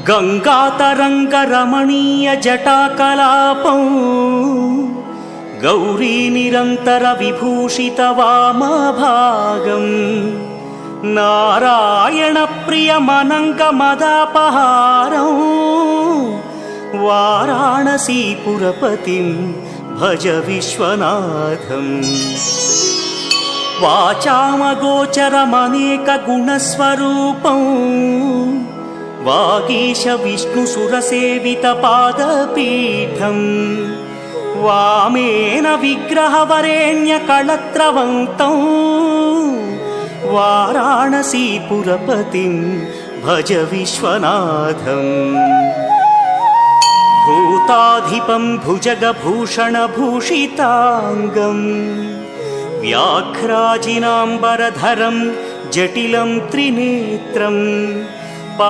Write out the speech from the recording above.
गङ्गातरङ्गरमणीयजटाकलापं गौरीनिरन्तरविभूषितवामभागम् नारायणप्रियमनङ्गमदापहारं वाराणसीपुरपतिं भज विश्वनाथम्। वाचामगोचरमनेकगुणस्वरूपं वागीश विष्णुसुरसेवितपादपीठम् वामेन विग्रहवरेण्यकळत्रवन्तं वाराणसीपुरपतिं भज विश्वनाथम्। भूताधिपं भुजगभूषणभूषिताङ्गम् व्याघ्राजिनाम्बरधरं जटिलं त्रिनेत्रम्